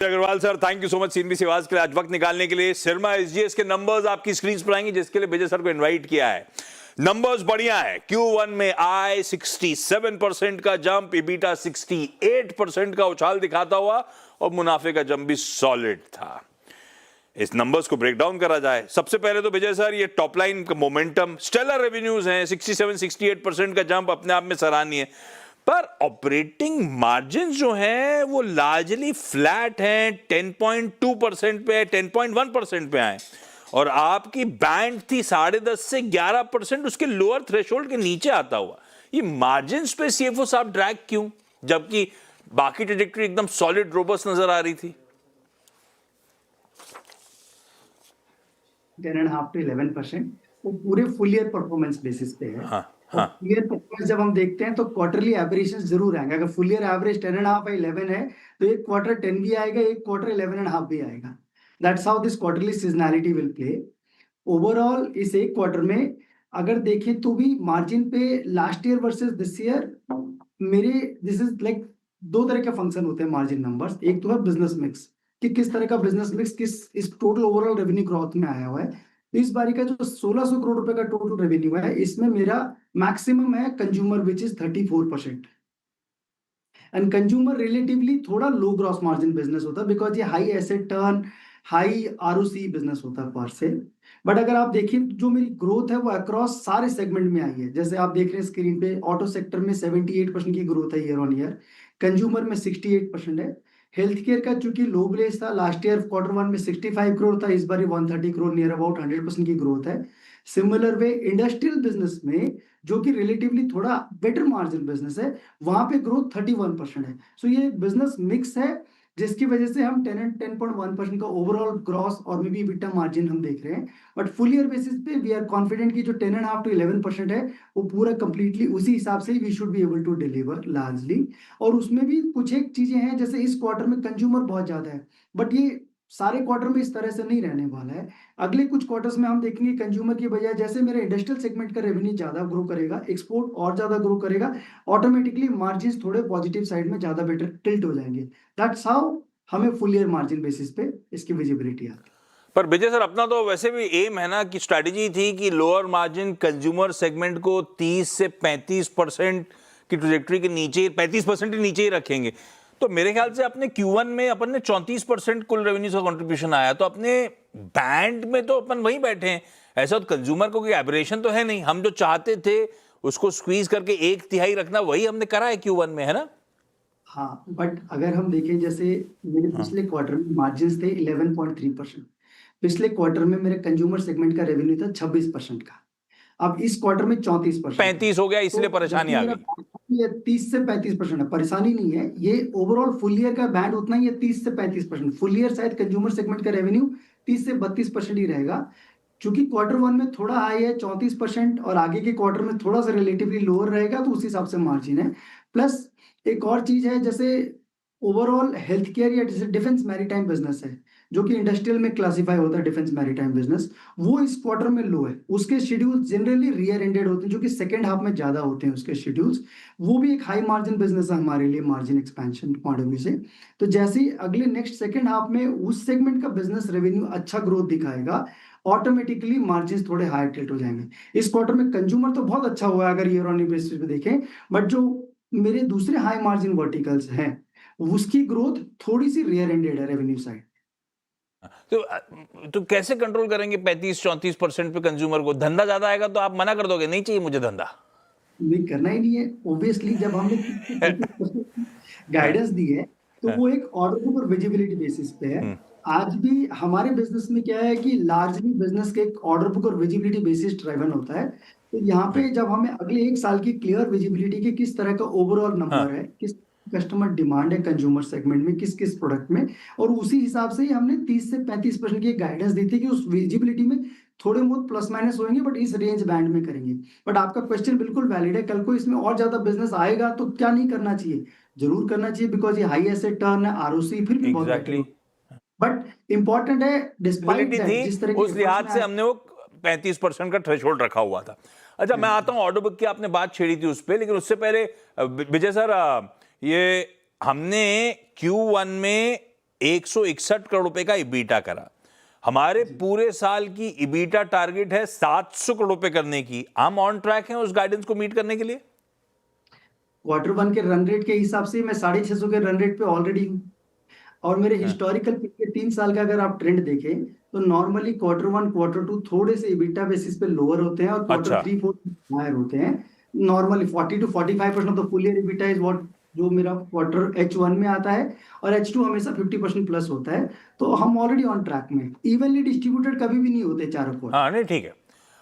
Agarwal sir, thank you so much CNB Awaaz के लिए आज वक्त निकालने के लिए। सिरमा एसजीएस के नंबर्स आपकी स्क्रीन पर आएंगे, जिसके लिए विजय सर को इनवाइट किया है। नंबर्स बढ़िया है। Q1 में आय 67% का जंप, इबिटा 68% का उछाल दिखाता हुआ और मुनाफे का जंप भी सॉलिड था। इस नंबर्स को ब्रेक डाउन करा जाए, सबसे पहले तो विजय सर, ये टॉप लाइन का मोमेंटम, स्टेलर रेवेन्यूज हैं, 67-68% का जंप अपने आप में सराहनीय है। पर ऑपरेटिंग मार्जिन जो है वो लार्जली फ्लैट हैं, 10.2% पे, 10.1% पे आए और आपकी बैंड थी 10.5 से 11%, उसके लोअर थ्रेशोल्ड के नीचे आता हुआ। ये मार्जिन पे सीएफओ साहब ड्रैग क्यों, जबकि बाकी ट्रेजेक्टरी एकदम सॉलिड रोबस्ट नजर आ रही थी? 10.5 to 11% वो पूरे फुल ईयर परफॉर्मेंस बेसिस पे है। हाँ, और फुल ईयर परफॉर्मेंस जब हम देखते हैं तो क्वार्टरली एवरेजेस जरूर आएंगे। अगर फुल ईयर एवरेज 10.5 है, 11 है, तो एक क्वार्टर 10 भी आएगा, एक क्वार्टर 11.5 भी आएगा। That's how this quarterly seasonality will play. Overall इस एक क्वार्टर में अगर देखें तो भी मार्जिन पे last year versus this year this is like दो तरह के फंक्शन होते हैं मार्जिन नंबर्स। एक तो है बिजनेस मिक्स, कि किस तरह का बिजनेस मिक्स किस इस टोटल ओवरऑल रेवेन्यू ग्रोथ में आया हुआ है। तो इस बारी का जो 1600 करोड़ रुपए का टोटल रेवेन्यू है, इसमें मेरा मैक्सिमम है consumer which is 34%। And consumer relatively थोड़ा लो ग्रॉस मार्जिन बिजनेस होता है, बिकॉज ये high asset turn, high ROC business होता है पर से। बट अगर आप देखिए जो मेरी ग्रोथ है वो अक्रॉस सारे सेगमेंट में आई है। जैसे आप देख रहे हैं स्क्रीन पे, ऑटो सेक्टर में 78% की ग्रोथ है ईयर ऑन ईयर, कंज्यूमर में 68% है। हेल्थ केयर का चूंकि लो बेस था, लास्ट ईयर क्वार्टर 1 में 65 करोड़ था, इस बार 130 करोड़, नियर अबाउट 100% की ग्रोथ है। सिमिलर वे इंडस्ट्रियल बिजनेस में, जो कि रिलेटिवली थोड़ा बेटर मार्जिन बिजनेस है, वहां पे ग्रोथ 31% है। सो ये बिजनेस मिक्स है, जिसकी वजह से हम 10.1% का ओवरऑल ग्रॉस और मे बी EBITDA मार्जिन हम देख रहे हैं। बट फुल ईयर बेसिस पे वी आर कॉन्फिडेंट कि जो 10.5 to 11% है वो पूरा कंप्लीटली उसी हिसाब से we should be able to deliver largely. और उसमें भी कुछ एक चीजें हैं, जैसे इस क्वार्टर में कंज्यूमर बहुत ज्यादा है, बट ये सारे क्वार्टर में इस तरह से नहीं रहने वाला है। अगले कुछ क्वार्टर्स में हम देखेंगे कंज्यूमर की बजाय जैसे मेरे इंडस्ट्रियल सेगमेंट का रेवेन्यू ज्यादा ग्रो करेगा, एक्सपोर्ट और ज्यादा ग्रो करेगा, ऑटोमेटिकली मार्जिन थोड़े पॉजिटिव साइड में ज्यादा बेटर टिल्ट हो जाएंगे। दैट्स हाउ हमें फुल ईयर मार्जिन बेसिस पे इसकी विजिबिलिटी आती है। पर विजय सर, अपना तो वैसे भी एम है ना, कि स्ट्रैटेजी थी कि लोअर मार्जिन कंज्यूमर सेगमेंट को 30 से 35% की ट्रेजेक्टरी के नीचे, 35% के नीचे ही रखेंगे। तो मेरे ख्याल से अपने Q1 में अपन ने 34% कुल रेवेन्यू का कंट्रीब्यूशन आया, तो अपने बैंड में तो अपन वहीं बैठे हैं। ऐसा तो कंज्यूमर को कोई एबरेशन तो है नहीं। हम जो चाहते थे उसको स्क्वीज करके 1/3 रखना, वही हमने करा है Q1 में, है ना? हाँ, बट अगर हम देखें जैसे मेरे पिछले क्वार्टर में मार्जिन थे 11.3%, पिछले क्वार्टर में मेरे कंज्यूमर सेगमेंट का रेवेन्यू था 26% का, अब इस क्वार्टर में 34% 35 हो गया, इसलिए तो परेशानी जबकि आ मेरा गई। 30 से 35% है, परेशानी नहीं है। ये ओवरऑल फुल ईयर का बैंड उतना ही है, 30 से 35%। फुल ईयर शायद कंज्यूमर सेगमेंट का रेवेन्यू 30 से 32% ही रहेगा। चूंकि क्वार्टर 1 में थोड़ा हाई है 34%, और आगे के क्वार्टर में थोड़ा सा रिलेटिवली लोअर रहेगा, तो उस हिसाब से मार्जिन है। प्लस एक और चीज है, जैसे ओवरऑल हेल्थ केयर या जैसे डिफेंस मैरीटाइम बिजनेस है, जो कि इंडस्ट्रियल में क्लासिफाई होता है डिफेंस मैरीटाइम बिजनेस, वो इस क्वार्टर में लो है। उसके शेड्यूल जनरली रियर एंडेड होते हैं, जो कि सेकंड हाफ में ज्यादा होते हैं उसके शेड्यूल्स। वो भी एक हाई मार्जिन बिजनेस है हमारे लिए margin expansion point of view से। तो जैसे ही अगले नेक्स्ट सेकंड हाफ में उस सेगमेंट का बिजनेस रेवेन्यू अच्छा ग्रोथ दिखाएगा, ऑटोमेटिकली मार्जिन थोड़े हाई टिल्ट हो जाएंगे। इस क्वार्टर में कंज्यूमर तो बहुत अच्छा हुआ है अगर ईयर ऑन ईयर बेसिस पे देखें, बट जो मेरे दूसरे हाई मार्जिन वर्टिकल्स हैं उसकी ग्रोथ थोड़ी सी रियर एंडेड है रेवेन्यू साइड। तो कैसे कंट्रोल करेंगे 35-34% पे कंज्यूमर को? धंधा ज्यादा आएगा तो आप मना कर दोगे, नहीं चाहिए मुझे धंधा? नहीं, करना ही नहीं है ऑब्वियसली। जब हमने गाइडेंस दी है तो वो एक ऑर्डर बुक और विजिबिलिटी बेसिस पे है। आज भी हमारे बिजनेस में क्या है कि लार्जली बिजनेस के एक ऑर्डर बुक और विजिबिलिटी बेसिस ड्राइवन होता है। तो यहाँ पे जब हमें अगले एक साल की क्लियर विजिबिलिटी के किस तरह का ओवरऑल नंबर है, किस कस्टमर डिमांड है कंज्यूमर सेगमेंट में, किस किस प्रोडक्ट में, और उसी हिसाब से ही हमने 30 से 35% की गाइडेंस दी थी कि उस विजिबिलिटी में थोड़े बहुत प्लस माइनस होंगे, बट इस रेंज बैंड में करेंगे। बट आपका क्वेश्चन बिल्कुल वैलिड है, कल को इसमें और ज्यादा बिजनेस आएगा तो क्या नहीं करना चाहिए, जरूर करना चाहिए, बिकॉज ये हाई एसेट टर्न है, आरओसी फिर भी बहुत बेटर हो। बट इंपॉर्टेंट है डिस्पाइट दैट थी, जिस तरह के उस लिहाज से हमने वो 35% का थ्रेशोल्ड रखा हुआ था। अच्छा, मैं आता हूं ऑर्डर बुक की, आपने बात छेड़ी थी उस पर, लेकिन उससे पहले विजय सर, ये हमने Q1 में 161 करोड़ रुपए का इबीटा करा। हमारे पूरे साल की इबीटा टारगेट है 700 करोड़ रुपए करने की। हम ऑन ट्रैक हैं उस गाइडेंस को मीट करने के लिए? क्वार्टर वन के रन रेट के हिसाब से मैं 650 के रन रेट पे ऑलरेडी हूँ। और मेरे हिस्टोरिकल पिछले 3 साल का अगर आप ट्रेंड देखें तो normally quarter one quarter two थोड़े से इबिटा बेसिस पे लोअर होते हैं और क्वार्टर अच्छा। 3 4 हायर होते हैं। Normally 40 to 45% of the full year EBITDA is what जो मेरा क्वार्टर H1 में आता है और H2 हमेशा 50% प्लस होता है। तो हम ऑलरेडी ऑन ट्रैक में, इवनली डिस्ट्रीब्यूटेड कभी भी नहीं होते चारों क्वार्टर। हाँ नहीं ठीक है।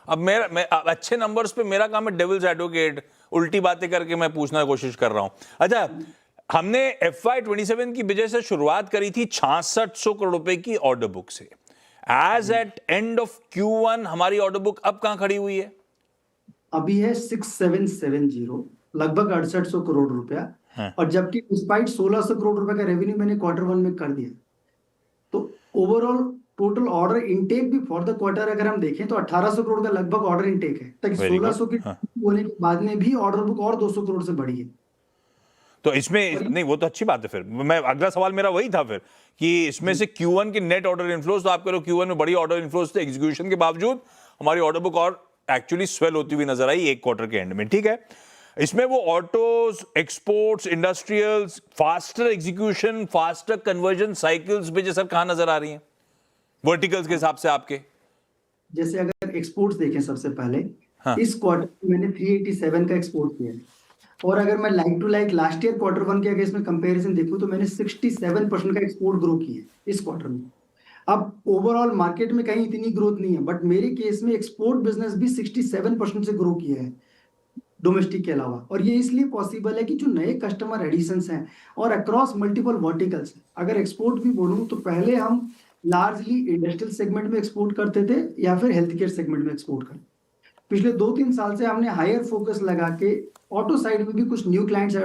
अब अब अच्छे नंबर्स पे मेरा काम है डेविल्स एडवोकेट, उल्टी बातें करके मैं पूछना कोशिश कर रहा हूं। अच्छा, हमने FY27 की वजह से शुरुआत करी थी 6600 करोड़ रुपए की ऑर्डर बुक से। As at end of Q1 हमारी ऑर्डर बुक अब कहां खड़ी हुई है? अभी है 6770, लगभग 6800 करोड़ रुपया। हाँ। और जबकि डिस्पाइट 1600 करोड़ रुपए का रेवेन्यू मैंने क्वार्टर वन में कर दिया। तो ओवरऑल टोटल ऑर्डर इनटेक भी फॉर द क्वार्टर अगर हम देखें तो 1800 करोड़ का लगभग ऑर्डर इनटेक है, तक Very good. 1600 की होने के बाद में भी ऑर्डर बुक और 200 करोड़ से बढ़ी है। तो इसमें नहीं, वो तो अच्छी बात है। फिर मैं अगला सवाल मेरा वही था फिर कि इसमें से Q1 की नेट ऑर्डर इनफ्लोस, तो आप कह रहे हो Q1 में बड़ी ऑर्डर इनफ्लोस थे, एग्जीक्यूशन के बावजूद हमारी ऑर्डर बुक और एक्चुअली स्वेल होती हुई नजर आई एक क्वार्टर के एंड में। ठीक है, इसमें वो autos, exports, industrials, faster execution, faster conversion cycles भी सर कहां नजर आ रही हैं वर्टिकल्स के हिसाब से आपके? जैसे अगर एक्सपोर्ट्स देखें सबसे पहले, हाँ। इस क्वार्टर में मैंने 387 का एक्सपोर्ट किया है। और अगर मैं like to like last year quarter one के अगर इसमें कंपैरिजन देखूं तो मैंने 67% का एक्सपोर्ट ग्रो किया है इस क्वार्टर में। अब ओवरऑल मार्केट में कहीं इतनी ग्रोथ नहीं है, बट मेरे केस में एक्सपोर्ट बिजनेस भी 67% से ग्रो किया है डोमेस्टिक के अलावा। और ये इसलिए पॉसिबल है कि जो नए कस्टमर एडिशंस हैं और अक्रॉस मल्टीपल वर्टिकल्स, अगर एक्सपोर्ट भी बोलूं तो पहले हम लार्जली इंडस्ट्रियल सेगमेंट में एक्सपोर्ट करते थे या फिर हेल्थ केयर सेगमेंट में एक्सपोर्ट करते। पिछले 2-3 साल से हमने हायर फोकस लगा के ऑटो साइड में भी कुछ न्यू क्लाइंट्स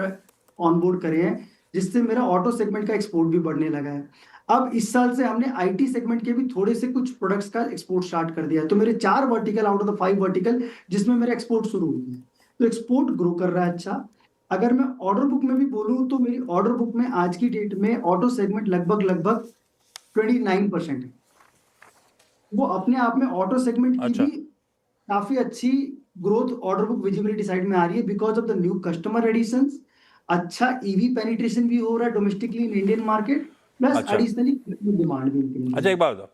ऑनबोर्ड करे हैं, जिससे मेरा ऑटो सेगमेंट का एक्सपोर्ट भी बढ़ने लगा है। अब इस साल से हमने आईटी सेगमेंट के भी थोड़े से कुछ प्रोडक्ट्स का एक्सपोर्ट स्टार्ट कर दिया है। तो मेरे 4 vertical out of the 5 vertical जिसमें मेरा एक्सपोर्ट शुरू हो गया है, तो एक्सपोर्ट ग्रो कर रहा है। अच्छा, अगर मैं ऑर्डर बुक में भी बोलूं तो मेरी ऑर्डर बुक में आज की डेट में ऑटो सेगमेंट लगभग 29% है। वो अपने आप में ऑटो सेगमेंट की अच्छा। भी काफी अच्छी growth order book visibility side में आ रही है because of the new customer additions. अच्छा ईवी पेनिट्रेशन भी हो रहा है domestically in Indian market, plus अच्छा। एडिशनली डिमांड भी इंक्रीज। अच्छा, एक बात बताओ,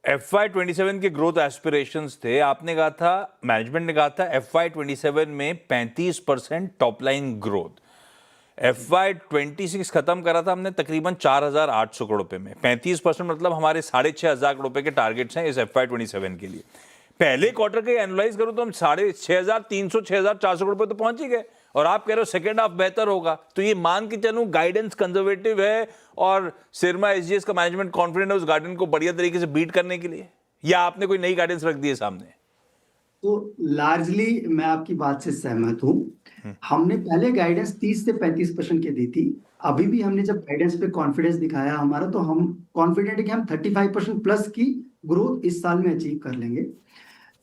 FY27 के ग्रोथ एस्पिरेशंस थे, आपने कहा था, मैनेजमेंट ने कहा था FY27 में 35% टॉप लाइन ग्रोथ। FY26 खत्म करा था हमने तकरीबन 4800 करोड़ रुपए में। 35% मतलब हमारे 6500 करोड़ रुपए के टारगेट्स हैं इस FY27 के लिए। पहले क्वार्टर के एनालाइज करो तो हम 6300 6400 करोड़ रुपए तो पहुंच ही गए, और आप कह रहे हो सेकेंड हाफ बेहतर होगा। तो ये मान के चलूं गाइडेंस कंजर्वेटिव है और सिरमा एसजीएस का मैनेजमेंट कॉन्फिडेंट है उस गाइडेंस को बढ़िया तरीके से बीट करने के लिए, या आपने कोई नई गाइडेंस रख दी है सामने? तो लार्जली मैं आपकी बात से सहमत हूँ। हमने पहले गाइडेंस 30 से 35% की दी थी। अभी भी हमने जब गाइडेंस पे कॉन्फिडेंस दिखाया हमारा, तो हम कॉन्फिडेंट है कि हम 35% प्लस की ग्रोथ इस साल में अचीव कर लेंगे।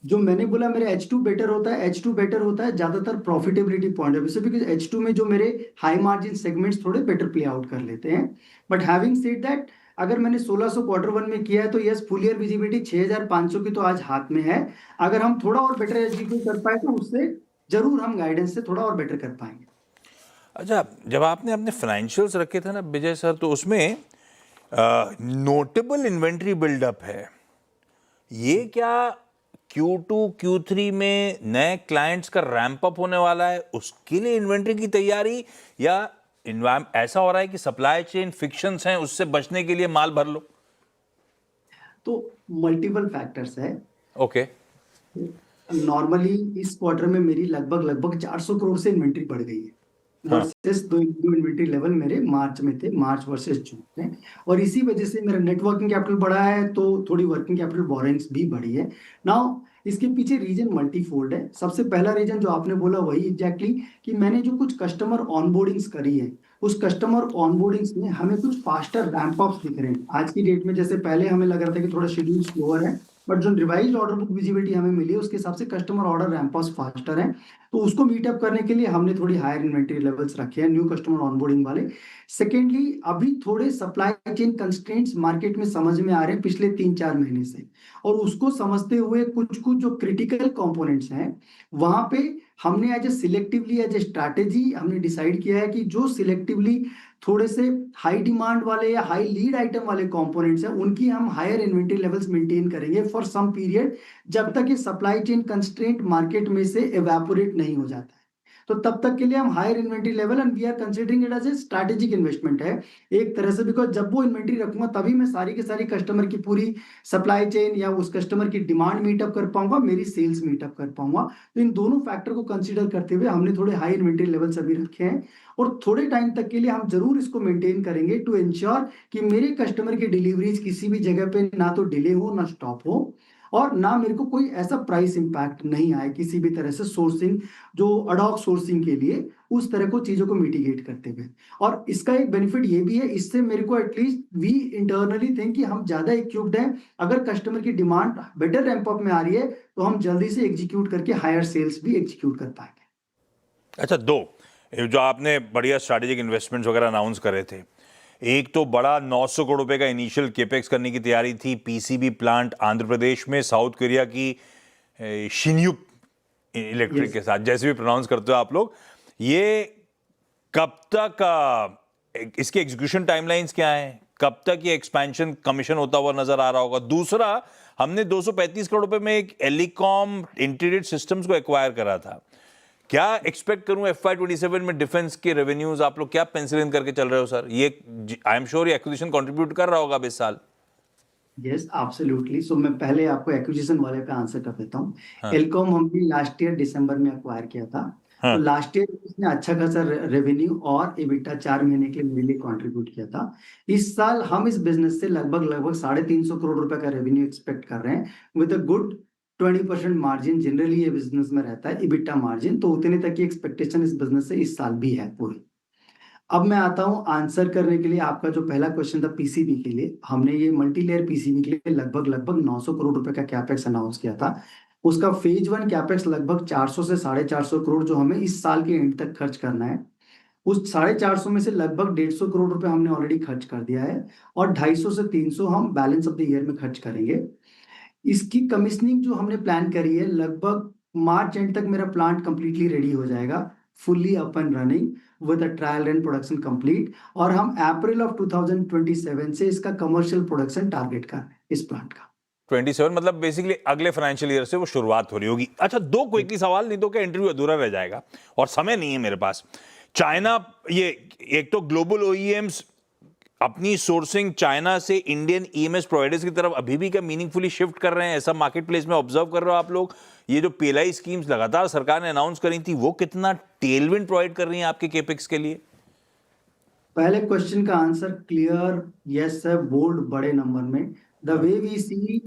जो मैंने बोला मेरे H2 बेटर होता है, H2 बेटर होता है ज्यादातर प्रॉफिटेबिलिटी पॉइंट ऑफ व्यू से, बिकॉज H2 में जो मेरे हाई मार्जिन सेगमेंट्स थोड़े बेटर प्ले आउट कर लेते हैं। बट हैविंग सेड दैट, अगर मैंने 1600 क्वार्टर वन में किया है तो यस, फुल ईयर विजिबिलिटी 6500 की तो आज हाथ में है। अगर हम थोड़ा और बेटर एग्जीक्यूट कर पाए तो उससे जरूर हम गाइडेंस से थोड़ा और बेटर कर पाएंगे। अच्छा, जब आपने अपने फाइनेंशियल्स रखे थे ना विजय सर, तो उसमें नोटेबल इन्वेंट्री बिल्डअप है। ये क्या Q2 Q3 में नए क्लाइंट्स का रैंप अप होने वाला है, उसके लिए इन्वेंट्री की तैयारी, या ऐसा हो रहा है कि सप्लाई चेन फिक्शंस हैं उससे बचने के लिए माल भर लो? तो मल्टीपल फैक्टर्स है। ओके। नॉर्मली इस क्वार्टर में मेरी लगभग 400 करोड़ से इन्वेंट्री बढ़ गई है वर्सेस दो इन्वेंट्री लेवल मेरे मार्च में थे, मार्च वर्सेस जून में। और इसी वजह से मेरा नेट वर्किंग कैपिटल बढ़ा है, तो थोड़ी वर्किंग कैपिटल बोरोइंग्स भी बढ़ी है। नाउ इसके पीछे रीजन मल्टीफोल्ड है। सबसे पहला रीजन जो आपने बोला वही एग्जैक्टली कि मैंने जो कुछ कस्टमर ऑनबोर्डिंग्स करी है, उस कस्टमर ऑनबोर्डिंग्स में हमें कुछ फास्टर रैंप अप्स दिख रहे हैं आज की डेट में। जैसे पहले हमें लग रहा था कि थोड़ा शेड्यूल स्लोअर है, बट जो रिवाइज्ड ऑर्डर बुक विजिबिलिटी हमें मिली है उसके हिसाब से customer order ramp up faster है, तो उसको मीट अप करने के लिए हमने थोड़ी हायर इन्वेंटरी लेवल्स रखे हैं न्यू कस्टमर ऑनबोर्डिंग वाले। सेकेंडली, अभी थोड़े सप्लाई चेन कंस्ट्रेंट्स मार्केट में समझ में आ रहे हैं पिछले 3-4 महीने से, और उसको समझते हुए कुछ कुछ जो क्रिटिकल कंपोनेंट्स हैं वहां पे हमने एज ए स्ट्रैटेजी हमने डिसाइड किया है कि जो सिलेक्टिवली थोड़े से हाई डिमांड वाले या हाई लीड आइटम वाले कंपोनेंट्स हैं उनकी हम हायर इन्वेंटरी लेवल्स मेंटेन करेंगे फॉर सम पीरियड, जब तक ये सप्लाई चेन कंस्ट्रेंट मार्केट में से एवेपोरेट नहीं हो जाता है। तो तब तक के लिए हम higher inventory level and we are considering it as a strategic investment है एक तरह से, बिकॉज जब वो इन्वेंटरी रखूंगा तभी मैं सारी की सारी कस्टमर की पूरी सप्लाई चेन या उस कस्टमर की डिमांड मीटअप कर पाऊंगा, मेरी सेल्स मीटअप कर पाऊंगा। तो इन दोनों फैक्टर को कंसीडर करते हुए हमने थोड़े हाई इन्वेंटरी लेवल्स अभी रखे हैं, और थोड़े टाइम तक के लिए हम जरूर इसको मेंटेन करेंगे टू इंश्योर कि मेरे कस्टमर की डिलीवरीज किसी भी जगह पे ना तो डिले हो ना स्टॉप हो, और ना मेरे को कोई ऐसा प्राइस इंपैक्ट नहीं आए किसी भी तरह से सोर्सिंग, जो अडॉक सोर्सिंग के लिए उस तरह को चीजों को मिटिगेट करते हुए। और इसका एक बेनिफिट ये भी है, इससे मेरे को एटलीस्ट वी इंटरनली थिंक कि हम ज्यादा इक्विप्ड हैं, अगर कस्टमर की डिमांड बेटर रैंप अप में आ रही है तो हम जल्दी से एग्जीक्यूट करके हायर सेल्स भी एग्जीक्यूट कर पाएंगे। अच्छा, दो जो आपने बढ़िया स्ट्रैटेजिक इन्वेस्टमेंट्स वगैरह अनाउंस करे थे, एक तो बड़ा 900 करोड़ रुपए का इनिशियल केपेक्स करने की तैयारी थी पीसीबी प्लांट आंध्र प्रदेश में साउथ कोरिया की शिन्यूप इलेक्ट्रिक के साथ, जैसे भी प्रोनाउंस करते हो आप लोग। ये कब तक इसके एग्जीक्यूशन टाइमलाइंस क्या हैं, कब तक ये एक्सपेंशन कमीशन होता हुआ नजर आ रहा होगा? दूसरा, हमने 235 करोड़ रुपए में एक एलिकॉम इंटीग्रेटेड सिस्टम्स को एक्वायर करा था। क्या एक्सपेक्ट करूं FY27 में डिफेंस के रेवेन्यूज आप लोग क्या पेंसिल इन करके चल रहे हो सर? ये आई एम श्योर ये एक्विजिशन कंट्रीब्यूट कर रहा होगा अब इस साल। यस एब्सोल्युटली, सो मैं पहले आपको एक्विजिशन वाले पे आंसर कर देता हूँ। हाँ, एलकॉम हमने लास्ट ईयर दिसंबर में अक्वायर किया था, तो हाँ, लास्ट ईयर इसने अच्छा खासा रेवेन्यू और एबिटा 4 महीने के लिए मेरे लिए कंट्रीब्यूट किया था। इस साल हम इस बिजनेस से लगभग लगभग 350 करोड़ रुपए का रेवेन्यू एक्सपेक्ट कर रहे हैं with a good 20% margin. Generally ये बिजनेस में रहता है इबिटा मार्जिन, तो उतने तक की एक्सपेक्टेशन इस बिजनेस से इस साल भी है पूरी। अब मैं आता हूं आंसर करने के लिए आपका जो पहला क्वेश्चन था पीसीबी के लिए। हमने ये मल्टी लेयर पीसीबी के लिए लगभग लगभग 900 करोड़ रुपए का कैपेक्स अनाउंस किया था। उसका फेज 1 कैपेक्स लगभग 400 से 450 करोड़ जो हमें इस साल के एंड तक खर्च करना है, उस 450 में से लगभग 150 करोड़ रुपए हमने ऑलरेडी खर्च कर दिया है, और 250 से 300 हम बैलेंस ऑफ द ईयर में खर्च करेंगे। इसकी कमीशनिंग जो हमने प्लान करी है, लगभग मार्च एंड तक मेरा प्लांट कंप्लीटली रेडी हो जाएगा, fully up and running with a trial and production complete, और हम अप्रैल ऑफ 2027 से इसका कमर्शियल प्रोडक्शन टारगेट कर रहे हैं इस प्लांट का। 27 मतलब बेसिकली अगले फाइनेंशियल ईयर से वो शुरुआत हो रही होगी। अच्छा, दो क्विकली सवाल, नहीं तो क्या इंटरव्यू अधूरा रह जाएगा और समय नहीं है मेरे पास। चाइना, ये एक तो ग्लोबल ओईएम्स अपनी सोर्सिंग चाइना से इंडियन ईएमएस प्रोवाइडर्स की तरफ अभी भी क्या मीनिंगफुली शिफ्ट कर रहे हैं? ऐसा मार्केट प्लेस में ऑब्जर्व कर रहे हो आप लोग? ये जो पीएलआई स्कीम्स लगातार सरकार ने अनाउंस करी थी, वो कितना टेलविंड प्रोवाइड कर रही हैं आपके केपेक्स के लिए? पहले क्वेश्चन का आंसर क्लियर यस है, बोल्ड बड़े नंबर में। The way we see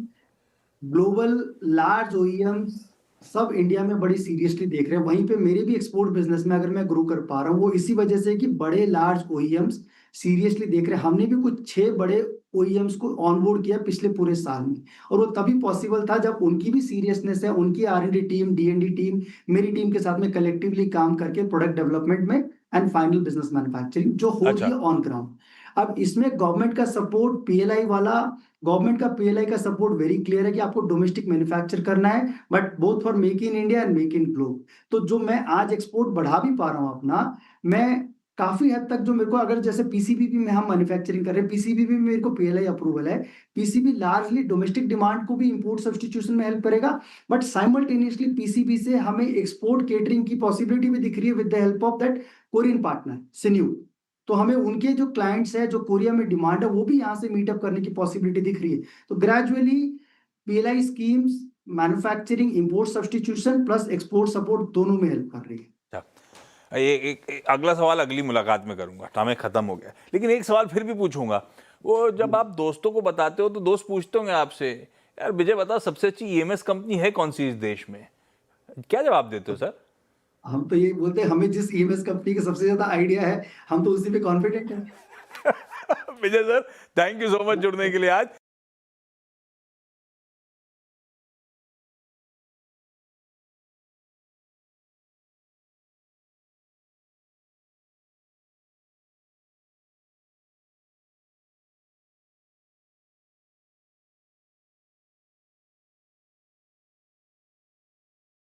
global large OEMs सब इंडिया में बड़ी सीरियसली देख रहे हैं, वहीं पे मेरे भी एक्सपोर्ट बिजनेस में अगर मैं ग्रो कर पा रहा हूँ वो इसी वजह से कि बड़े लार्ज ओईएम्स सीरियसली देख रहे हैं। हमने भी कुछ 6 बड़े ओईएम्स को ऑनबोर्ड किया पिछले पूरे साल में, और वो तभी पॉसिबल था जब उनकी भी सीरियसनेस है, उनकी R&D टीम, D&D टीम, मेरी टीम के साथ में कलेक्टिवली काम करके प्रोडक्ट डेवलपमेंट में एंड फाइनल बिजनेस मैन्युफैक्चरिंग जो हो रही अच्छा, है ऑन ग्राउंड। अब इसमें गवर्नमेंट का सपोर्ट पीएलआई वाला, गवर्नमेंट का पीएलआई का सपोर्ट वेरी क्लियर है कि आपको डोमेस्टिक मैन्युफैक्चर करना है, but both for make in India and make in globe. तो जो मैं आज एक्सपोर्ट बढ़ा भी पा रहा हूं अपना, मैं काफी हद तक जो मेरे को, अगर जैसे पीसीबी भी में हम मैन्युफैक्चरिंग कर रहे हैं, पीसीबी भी मेरे को पीएलआई अप्रूवल है। पीसीबी लार्जली डोमेस्टिक डिमांड को भी इंपोर्ट सब्स्टिट्यूशन में हेल्प करेगा, बट साइमल्टेनियसली पीसीबी से हमें एक्सपोर्ट केटरिंग की पॉसिबिलिटी भी दिख रही है with the help of that Korean partner सिन्यू। तो हमें उनके जो क्लाइंट्स है, जो कोरिया में डिमांड है, वो भी यहाँ से मीटअप करने की पॉसिबिलिटी दिख रही है। तो gradually PLI schemes manufacturing, import substitution plus export support दोनों में हेल्प कर रही है। अच्छा, एक अगला सवाल अगली मुलाकात में करूंगा, टाइम खत्म हो गया, लेकिन एक सवाल फिर भी पूछूंगा। वो जब आप दोस्तों को बताते हो तो दोस्त पूछते होंगे आपसे, यार विजय बता सबसे अच्छी ईएमएस कंपनी है कौन सी इस देश में? क्या जवाब देते हो सर? हम तो ये बोलते हैं, हमें जिस ईएमएस कंपनी का सबसे ज्यादा आइडिया है हम तो उसी पे कॉन्फिडेंट हैं। Vijay sir, thank you so much जुड़ने के लिए आज।